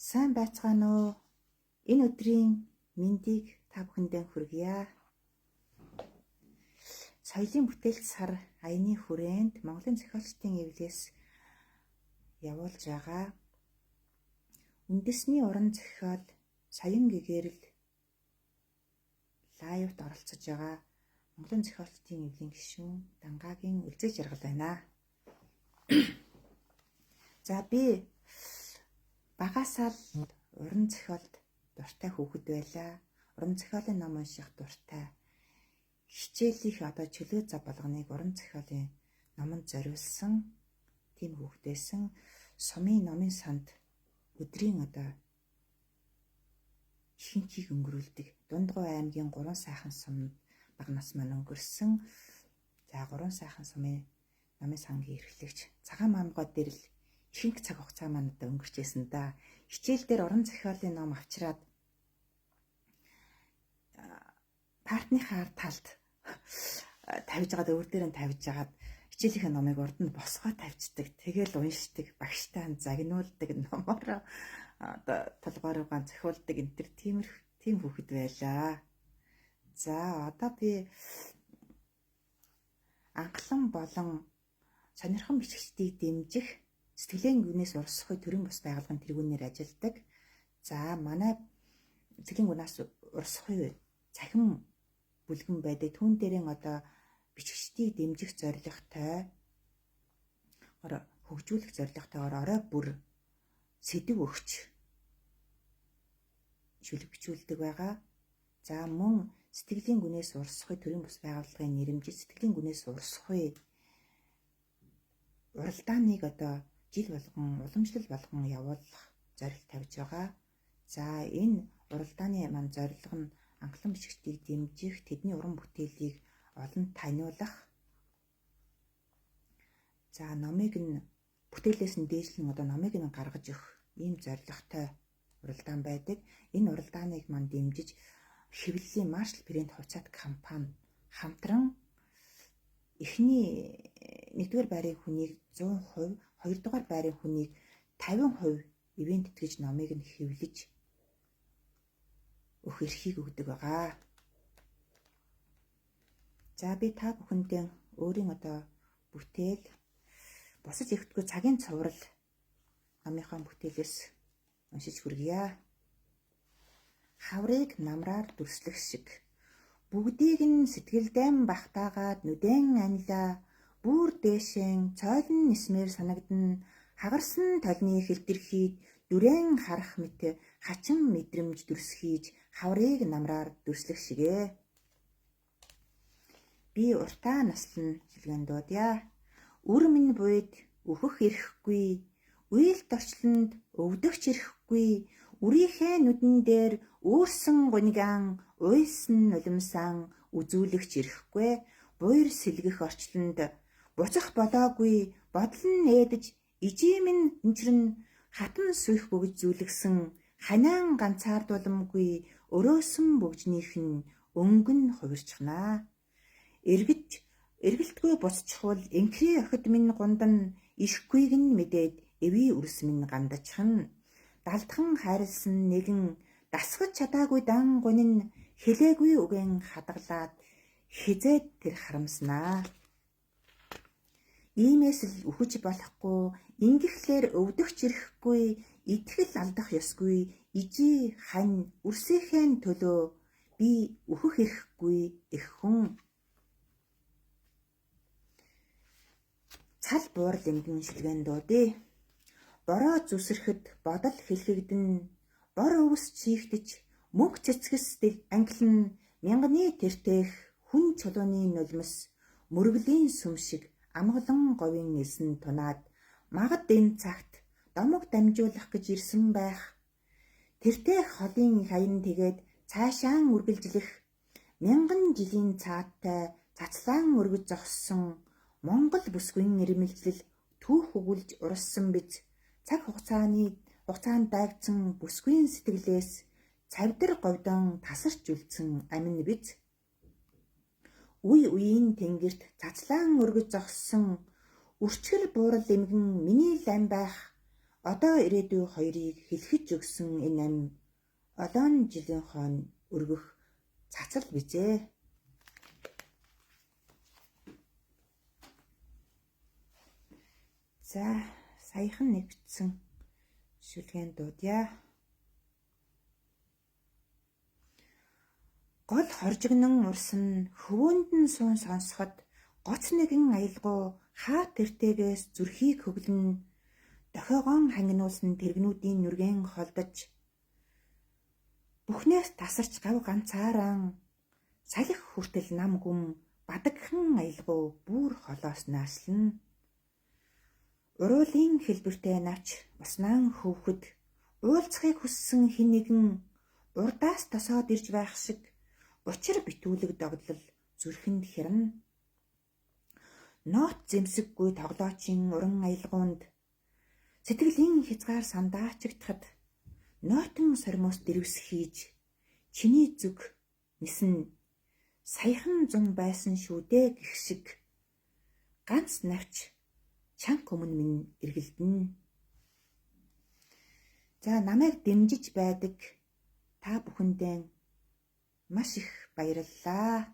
Сайн байцгаана уу? Энэ өдрийн мэндийг та бүхэндээ хүргье. Соёлын бүтээлч сар аяны хүрээнд Монголын зохиолчдын эвлээс явуулж байгаа үндэсний уран зохиол Соён гэгэрэл лайвд оролцож байгаа Монголын зохиолчдын эвлийн гишүүн Дангагийн үлзий жаргал байна. За би багасаа л уран зохиолд дуртай хүүхэд байлаа. Уран зохиолын ном унших дуртай. Хичээлийнх чөлөө зав болгоныг уран зохиолын номонд зориулсан тийм хүүхэд байсан. Сумын номын санд өдрийн ихэнхийг өнгөрүүлдэг. Дундгой аймгийн 3 сайхан сумд багнаас маань өнгөрсөн. За 3 сайхан сумын номын сангийн эрхлэгч цагаан маамгой дээр л ихэнх цаг хугацаа маань өнгөрчээсэн да. Хичээл дээр уран зохиолын ном авчираад партныхаа талд тавьж байгаа өөр дээр нь тавьж агаад хичээлийнхээ номыг урд нь босгоо тавьчихдаг. Тэгэл уншдаг, багштай загнуулдаг, номоор толгойроо зохиулдаг энэ төр тийм хүүхэд байлаа. За одоо би анхлан болон сонирхон бичигчдийг дэмжих сэтгэлийн гүнээс урсгахын төрийн бус байгууллагын тэргүүнээр ажилладаг. За манай сэтгэлийн гүнээс урсгахын цахим бүлгэн байдаг. Түүн дээрээ бичигчдийг дэмжих зорилготой хөгжүүлэх зорилготойгоор орой бүр сэдв өгч шүлэг бичүүлдэг байгаа. За мөн сэтгэлийн гүнээс урсгахын төрийн бус байгууллагын нэрэмжит сэтгэлийн гүнээс урсгахын уралдааныг жил болгон уламжлал болгон явуулах зорилго тавьж байгаа. За энэ уралдааны маань зорилго нь анхлан бичигчдийг дэмжих, тэдний уран бүтээлийг олонд таниулах. За номыг нь бүтээлээс нь дээшлэн номыг нь гаргаж өгөх ийм зорилготой уралдаан байдаг. Энэ уралдааныг маань дэмжиж хэвлэлийн Маршал Брэнд хувьцаат компани хамтран эхний 1-р байрын хүнийг 100%, 2-р байрын хүнийг 50% ивент итгэж номыг нь хэвлэж өгөх эрхийг өгдөг байгаа. За би та бүхэндээ өөрийн бүтээл босож ирэхгүй цагийн цуврал номынхаа бүтээлээс уншиж хүргье. Хаврыг намраар дүрслэх шиг бүгдийг нь сэтгэлдэн бахтаагаад нүдэн анилаа бүр дээшэн цойлон нисмээр санагдана хагарсан толны хэлтэрхийд дүрэн харах мэт хачин мэдрэмж дүрсхийж хаврыг намраар дүрслэх шигээ. Би уртаа наслан шилгэн дуудъя. Үр минь буйд өөхөх ирэхгүй, уйлт орчлонд өвдөгч ирэхгүй, үрийнхээ нүдэн дээр өөрсөн гуниган, уйлсан нулимсан үзүүлэгч ирэхгүй, буйр сэлгэх орчлонд буцах болоогүй, бодлон нээдэж ижимэн энчрэн хатан суйх бөгж зүлгсэн, ханиан ганцаардууламгүй өрөөсөн бөгжнийх нь өнгөн хувирчхнаа. Эргэлтгүй буцчихвал энхрээ охид минь гундан ирэхгүйг нь мэдээд эвий үрс минь гамдачхан. Далдхан хайрлсан нэгэн дасгаж чадаагүй дан гунин хэлээгүй үгэн хадгалаад хизээд тэр харамснаа. Иймээс л үхэж болохгүй, ингэхлээр өвдөгч ирэхгүй, итгэл алдах ёсгүй, ижи хань үрсийнхээ төлөө би үхэх ирэхгүй их хүн. Цал буурал эмгэн шилгэн дуудъя. Бороо зүсрэхэд бодол хэлхэгдэн, бор өвс чийгдэж, мөнх цэцгэс ангилан, мянганы тэртех хүн чулууны нулимс, мөргөлийн сүм шиг амгалан говийн элсэн тунаад, магад энэ цагт домог дамжуулах гэж ирсэн байх. Тэртех холын хаян тэгээд цаашаан үргэлжлэх, мянган жилийн цааттай цацлаан өргөж зогссон Монгол бүсгүйн ирмэлзэл түүх өгүүлж урссан биз. Цаг хугацаанд дайгдсан бүсгүйн сэтгэлээс цавдар говьдон тасарч үлдсэн амин биз. Үе үеийн тэнгэрт цацлаан өргөж зогссон өрчгөр буурал эмгэн миний лам байх Одоо ирээдүй хоёрыг хэлхэж өгсөн энэ ам олон жилийн хойно өргөх цацал бизээ. За, саяхан нэгтсэн шүлгээн дуудъя. Гол хоржигнон урсан хөвөөнд нь суун сонсоход гоц нэгэн аялгау хаа тэртээс зүрхийг хөглөн дохиогоон хангинуулсан тэрэгнүүдийн нүргэн холдож бүхнээс тасарч гав ганцаараа салхи хүртэл нам гүм бадагхан аялгау бүр холоос нааслана. Уруулын хэлбэртэй навч уснаан хөвгөд уулзахыг хүссэн хэн нэгэн урдаас тосоод ирж байх шиг учир битүүлэг догдлол зүрхэнд хэрнэ. Ноот зэмсэггүй тоглоочийн уран аялгаунд сэтгэлийн хязгаар сандаачигдахад нойтон сормоос дэрвс хийж чиний зүг нисэн саяхан зун байсан шүү дээ гэх шиг ганц навч чанга өмнө минь эргэлдэнэ. За, намайг дэмжиж байдаг та бүхэндээ маш их баярлалаа.